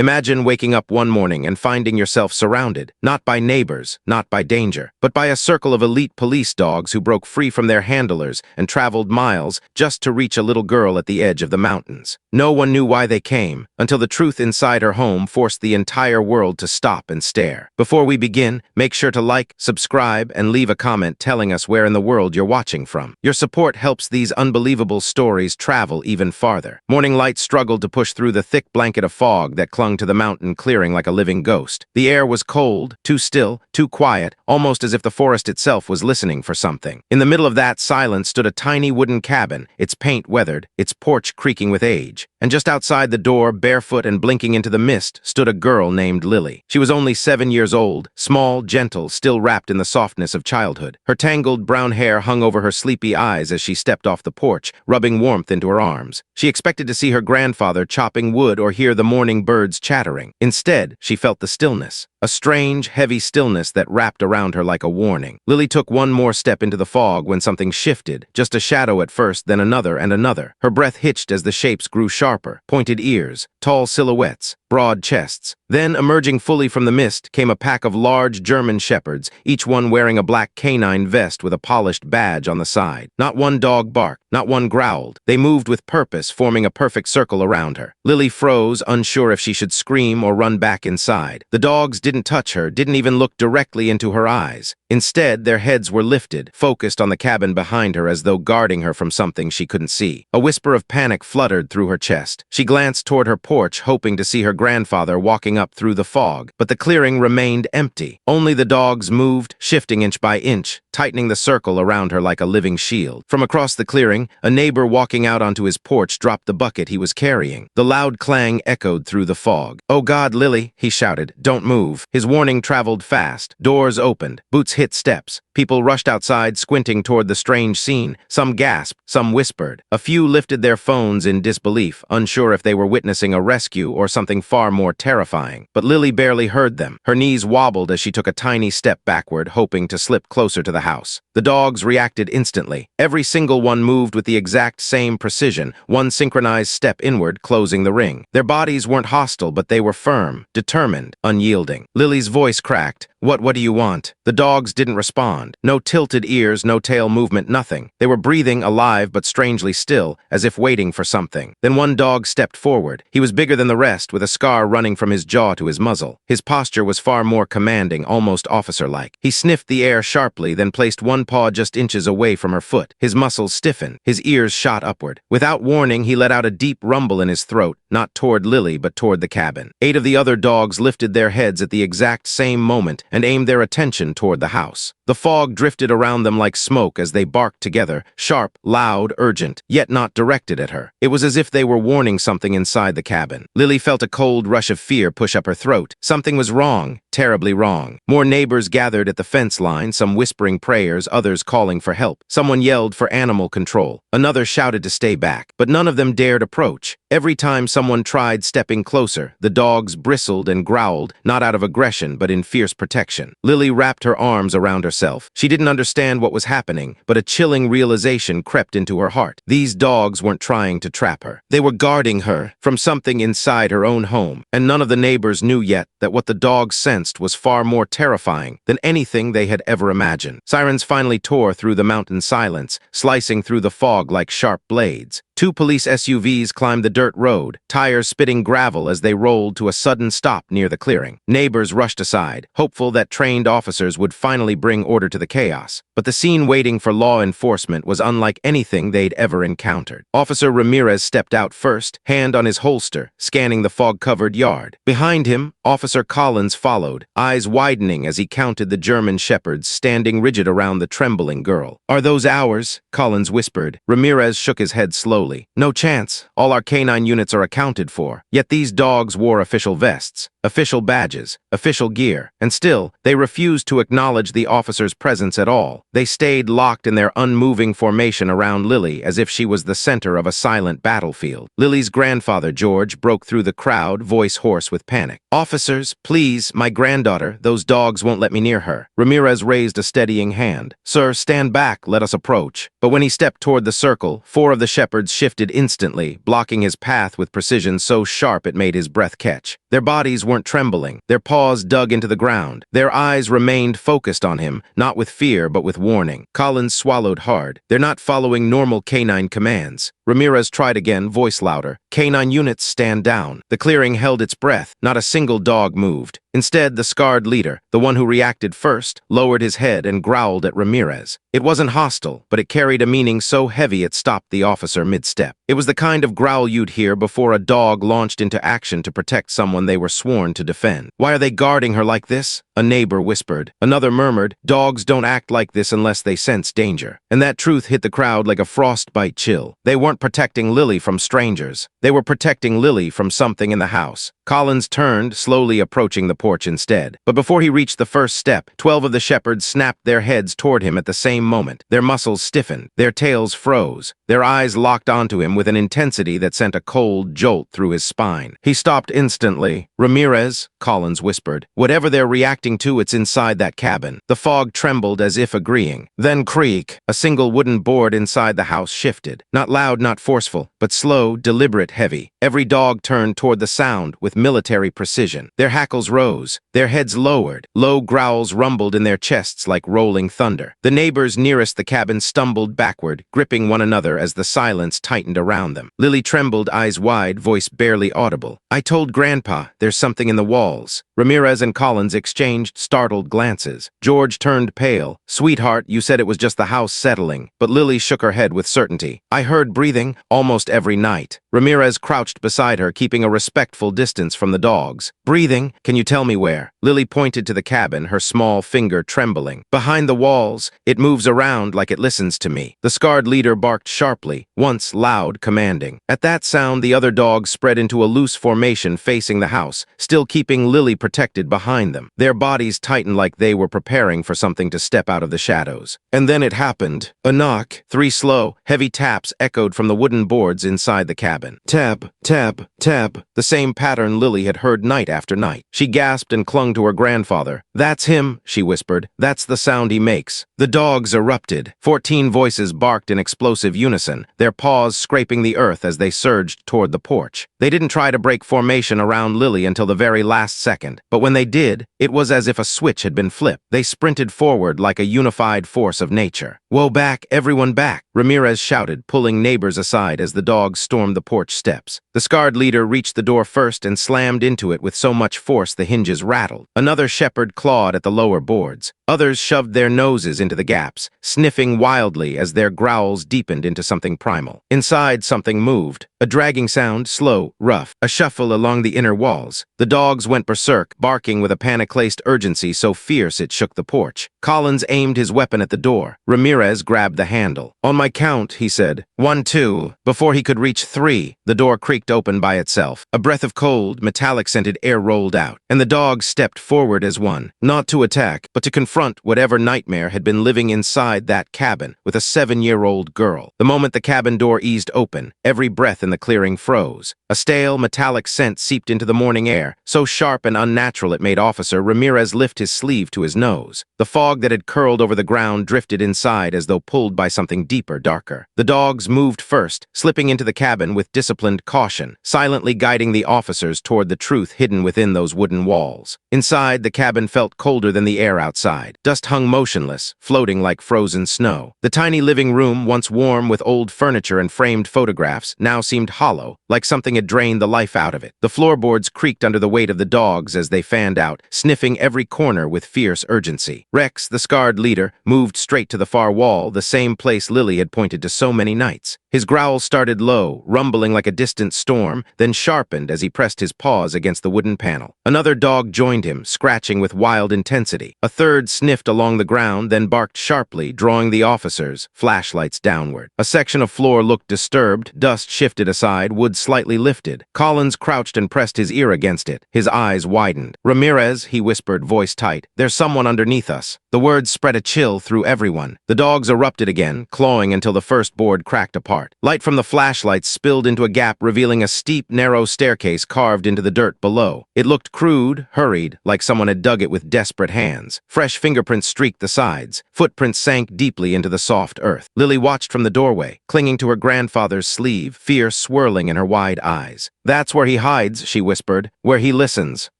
Imagine waking up one morning and finding yourself surrounded, not by neighbors, not by danger, but by a circle of elite police dogs who broke free from their handlers and traveled miles just to reach a little girl at the edge of the mountains. No one knew why they came, until the truth inside her home forced the entire world to stop and stare. Before we begin, make sure to like, subscribe, and leave a comment telling us where in the world you're watching from. Your support helps these unbelievable stories travel even farther. Morning light struggled to push through the thick blanket of fog that clung to the mountain clearing like a living ghost. The air was cold, too still, too quiet, almost as if the forest itself was listening for something. In the middle of that silence stood a tiny wooden cabin, its paint weathered, its porch creaking with age. And just outside the door, barefoot and blinking into the mist, stood a girl named Lily. She was only 7 years old, small, gentle, still wrapped in the softness of childhood. Her tangled brown hair hung over her sleepy eyes as she stepped off the porch, rubbing warmth into her arms. She expected to see her grandfather chopping wood or hear the morning birds chattering. Instead, she felt the stillness. A strange, heavy stillness that wrapped around her like a warning. Lily took one more step into the fog when something shifted, just a shadow at first, then another and another. Her breath hitched as the shapes grew sharper, pointed ears, tall silhouettes, broad chests. Then, emerging fully from the mist, came a pack of large German shepherds, each one wearing a black canine vest with a polished badge on the side. Not one dog barked, not one growled. They moved with purpose, forming a perfect circle around her. Lily froze, unsure if she should scream or run back inside. The dogs didn't touch her, didn't even look directly into her eyes. Instead, their heads were lifted, focused on the cabin behind her as though guarding her from something she couldn't see. A whisper of panic fluttered through her chest. She glanced toward her porch, hoping to see her grandfather walking up through the fog, but the clearing remained empty. Only the dogs moved, shifting inch by inch, tightening the circle around her like a living shield. From across the clearing, a neighbor walking out onto his porch dropped the bucket he was carrying. The loud clang echoed through the fog. "Oh God, Lily," he shouted, "don't move." His warning traveled fast. Doors opened. Boots hit steps. People rushed outside, squinting toward the strange scene. Some gasped, some whispered. A few lifted their phones in disbelief, unsure if they were witnessing a rescue or something far more terrifying. But Lily barely heard them. Her knees wobbled as she took a tiny step backward, hoping to slip closer to the house. The dogs reacted instantly. Every single one moved with the exact same precision, one synchronized step inward, closing the ring. Their bodies weren't hostile, but they were firm, determined, unyielding. Lily's voice cracked. What do you want?" The dogs didn't respond. No tilted ears, no tail movement, nothing. They were breathing, alive but strangely still, as if waiting for something. Then one dog stepped forward. He was bigger than the rest, with a scar running from his jaw to his muzzle. His posture was far more commanding, almost officer-like. He sniffed the air sharply, then placed one paw just inches away from her foot. His muscles stiffened. His ears shot upward. Without warning, he let out a deep rumble in his throat, not toward Lily, but toward the cabin. 8 of the other dogs lifted their heads at the exact same moment and aimed their attention toward the house. The fog drifted around them like smoke as they barked together, sharp, loud, urgent, yet not directed at her. It was as if they were warning something inside the cabin. Lily felt a cold rush of fear push up her throat. Something was wrong, terribly wrong. More neighbors gathered at the fence line, some whispering prayers, others calling for help. Someone yelled for animal control. Another shouted to stay back, but none of them dared approach. Every time someone tried stepping closer, the dogs bristled and growled, not out of aggression, but in fierce protection. Lily wrapped her arms around herself. She didn't understand what was happening, but a chilling realization crept into her heart. These dogs weren't trying to trap her. They were guarding her from something inside her own home, and none of the neighbors knew yet that what the dogs sensed was far more terrifying than anything they had ever imagined. Sirens finally tore through the mountain silence, slicing through the fog like sharp blades. 2 police SUVs climbed the dirt road, tires spitting gravel as they rolled to a sudden stop near the clearing. Neighbors rushed aside, hopeful that trained officers would finally bring order to the chaos. But the scene waiting for law enforcement was unlike anything they'd ever encountered. Officer Ramirez stepped out first, hand on his holster, scanning the fog-covered yard. Behind him, Officer Collins followed, eyes widening as he counted the German shepherds standing rigid around the trembling girl. "Are those ours?" Collins whispered. Ramirez shook his head slowly. "No chance. All our canine units are accounted for." Yet these dogs wore official vests, official badges, official gear, and still, they refused to acknowledge the officer's presence at all. They stayed locked in their unmoving formation around Lily as if she was the center of a silent battlefield. Lily's grandfather, George, broke through the crowd, voice hoarse with panic. "Officers, please, my granddaughter. Those dogs won't let me near her." Ramirez raised a steadying hand. "Sir, stand back. Let us approach." But when he stepped toward the circle, 4 of the shepherds shifted instantly, blocking his path with precision so sharp it made his breath catch. Their bodies weren't trembling. Their paws dug into the ground. Their eyes remained focused on him, not with fear but with warning. Collins swallowed hard. They're not following normal canine commands. Ramirez tried again, voice louder. Canine units, stand down. The clearing held its breath. Not a single dog moved. Instead, the scarred leader, the one who reacted first, lowered his head and growled at Ramirez. It wasn't hostile, but it carried a meaning so heavy it stopped the officer mid-step. It was the kind of growl you'd hear before a dog launched into action to protect someone they were sworn to defend. Why are they guarding her like this? A neighbor whispered. Another murmured, dogs don't act like this unless they sense danger. And that truth hit the crowd like a frostbite chill. They weren't protecting Lily from strangers. They were protecting Lily from something in the house. Collins turned, slowly approaching the porch instead. But before he reached the first step, 12 of the shepherds snapped their heads toward him at the same moment. Their muscles stiffened. Their tails froze. Their eyes locked onto him with an intensity that sent a cold jolt through his spine. He stopped instantly. Ramirez, Collins whispered. Whatever they're reacting to, it's inside that cabin. The fog trembled as if agreeing. Then creak. A single wooden board inside the house shifted. Not loud, not forceful, but slow, deliberate, heavy. Every dog turned toward the sound with military precision. Their hackles rose. Their heads lowered. Low growls rumbled in their chests like rolling thunder. The neighbors nearest the cabin stumbled backward, gripping one another as the silence tightened around them. Lily trembled, eyes wide, voice barely audible. I told Grandpa, there's something in the walls. Ramirez and Collins exchanged startled glances. George turned pale. Sweetheart, you said it was just the house settling. But Lily shook her head with certainty. I heard breathing almost every night. Ramirez crouched beside her, keeping a respectful distance from the dogs. Breathing? Can you tell me where? Lily pointed to the cabin, her small finger trembling. Behind the walls. It moves around like it listens to me. The scarred leader barked sharply, once loud, commanding. At that sound, the other dogs spread into a loose formation facing the house, still keeping Lily protected behind them. Their bodies tightened like they were preparing for something to step out of the shadows. And then it happened. A knock. 3 slow, heavy taps echoed from the wooden boards inside the cabin. Tap, tap, tap. The same pattern Lily had heard night after night. She gasped and clung to her grandfather. That's him, she whispered. That's the sound he makes. The dogs erupted. 14 voices barked in explosive unison, their paws scraping the earth as they surged toward the porch. They didn't try to break formation around Lily until the very last second, but when they did, it was as if a switch had been flipped. They sprinted forward like a unified force of nature. Whoa, back, everyone back, Ramirez shouted, pulling neighbors aside as the dogs stormed the porch steps. The scarred leader reached the door first and slammed into it with so much force the hinges rattled. Another shepherd clawed at the lower boards. Others shoved their noses into the gaps, sniffing wildly as their growls deepened into something primal. Inside, something moved. A dragging sound, slow, rough, a shuffle along the inner walls. The dogs went berserk, barking with a panic-laced urgency so fierce it shook the porch. Collins aimed his weapon at the door. Ramirez grabbed the handle. On my count, he said. 1, 2. Before he could reach 3, the door creaked open by itself. A breath of cold, metallic-scented air rolled out, and the dogs stepped forward as one, not to attack, but to confront whatever nightmare had been living inside that cabin with a 7-year-old girl. The moment the cabin door eased open, every breath in the clearing froze. A stale, metallic scent seeped into the morning air, so sharp and unnatural it made Officer Ramirez lift his sleeve to his nose. The fog that had curled over the ground drifted inside as though pulled by something deeper, darker. The dogs moved first, slipping into the cabin with disciplined caution, silently guiding the officers toward the truth hidden within those wooden walls. Inside, the cabin felt colder than the air outside. Dust hung motionless, floating like frozen snow. The tiny living room, once warm with old furniture and framed photographs, now seemed hollow, like something had drained the life out of it. The floorboards creaked under the weight of the dogs as they fanned out, sniffing every corner with fierce urgency. Rex, the scarred leader, moved straight to the far wall, the same place Lily had pointed to so many nights. His growl started low, rumbling like a distant storm, then sharpened as he pressed his paws against the wooden panel. Another dog joined him, scratching with wild intensity. A third sniffed along the ground, then barked sharply, drawing the officers, flashlights downward. A section of floor looked disturbed, dust shifted aside, wood slightly lifted. Collins crouched and pressed his ear against it. His eyes widened. Ramirez, he whispered, voice tight. There's someone underneath us. The words spread a chill through everyone. The dogs erupted again, clawing until the first board cracked apart. Light from the flashlights spilled into a gap, revealing a steep, narrow staircase carved into the dirt below. It looked crude, hurried, like someone had dug it with desperate hands. Fresh fingerprints streaked the sides. Footprints sank deeply into the soft earth. Lily watched from the doorway, clinging to her grandfather's sleeve, fear swirling in her wide eyes. "That's where he hides," she whispered. "Where he listens."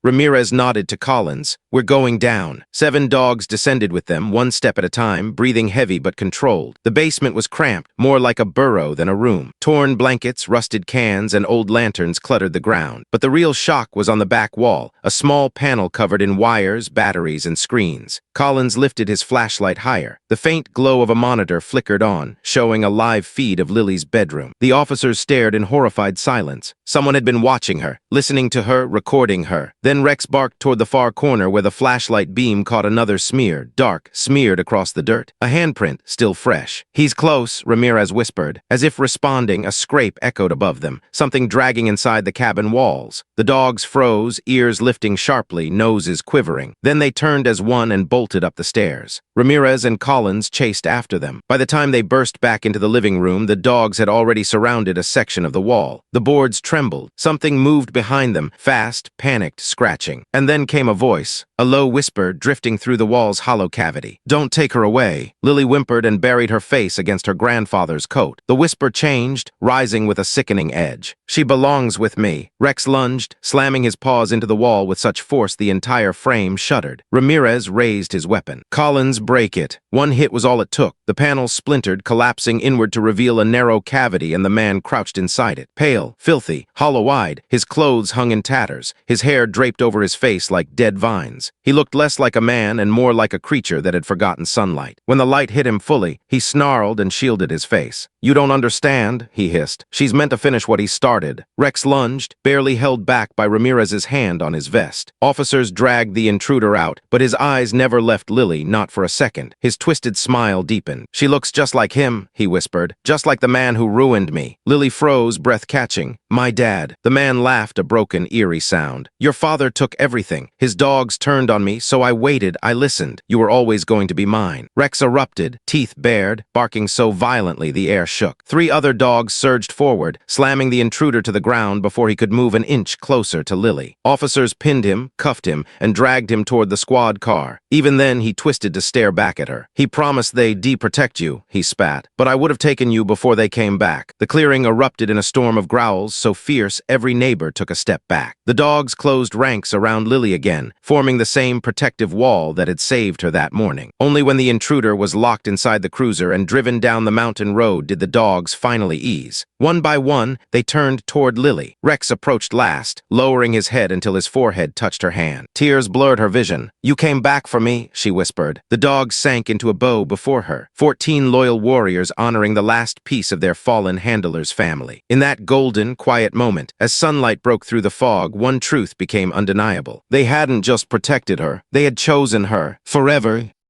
Ramirez nodded to Collins. "We're going down." 7 dogs descended with them, one step at a time, breathing heavy but controlled. The basement was cramped, more like a burrow than a room. Torn blankets, rusted cans, and old lanterns cluttered the ground. But the real shock was on the back wall, a small panel covered in wires, batteries, and screens. Collins lifted his flashlight higher. The faint glow of a monitor flickered on, showing a live feed of Lily's bedroom. The officers stared in horrified silence. Someone had been watching her, listening to her, recording her. Then Rex barked toward the far corner where the flashlight beam caught another smear, dark, smeared across the dirt. A handprint, still fresh. "He's close," Ramirez whispered. As if responding, a scrape echoed above them, something dragging inside the cabin walls. The dogs froze, ears lifting sharply, noses quivering. Then they turned as one and bolted up the stairs. Ramirez and Collins chased after them. By the time they burst back into the living room, the dogs had already surrounded a section of the wall. The boards trembled. Something moved behind them, fast, panicked, scratching. And then came a voice, a low whisper drifting through the wall's hollow cavity. "Don't take her away." Lily whimpered and buried her face against her grandfather's coat. The whisper changed, rising with a sickening edge. "She belongs with me." Rex lunged, slamming his paws into the wall with such force the entire frame shuddered. Ramirez raised his weapon. "Collins, break it." One hit was all it took. The panel splintered, collapsing inward to reveal a narrow cavity and the man crouched inside it. Pale, filthy, hollow-eyed, his clothes hung in tatters, his hair draped over his face like dead vines. He looked less like a man and more like a creature that had forgotten sunlight. When the light hit him fully, he snarled and shielded his face. "You don't understand," he hissed. "She's meant to finish what he started." Rex lunged, barely held back by Ramirez's hand on his vest. Officers dragged the intruder out, but his eyes never left Lily, not for a second. His twisted smile deepened. "She looks just like him," he whispered. "Just like the man who ruined me." Lily froze, breath catching. "My dad." The man laughed, a broken, eerie sound. "Your father took everything. His dogs turned on me, so I waited, I listened. You were always going to be mine." Rex erupted, teeth bared, barking so violently the air shook. 3 other dogs surged forward, slamming the intruder to the ground before he could move an inch closer to Lily. Officers pinned him, cuffed him, and dragged him toward the squad car. Even then, he twisted to stare back at her. "He promised they'd deprotect you," he spat. "But I would have taken you before they came back." The clearing erupted in a storm of growls so fierce every neighbor took a step back. The dogs closed ranks around Lily again, forming the same protective wall that had saved her that morning. Only when the intruder was locked inside the cruiser and driven down the mountain road did the dogs finally ease. One by one, they turned toward Lily. Rex approached last, lowering his head until his forehead touched her hand. Tears blurred her vision. "You came back for me," she whispered. The dogs sank into a bow before her, 14 loyal warriors honoring the last piece of their fallen handler's family. In that golden, quiet moment, as sunlight broke through the fog, one truth became undeniable. They hadn't just protected her, they had chosen her forever.